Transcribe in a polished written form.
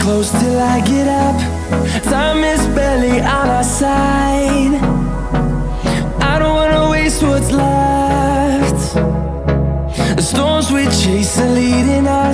close till I get up. Time is barely on our side. I don't wanna waste what's left. The storms we chase are leading us.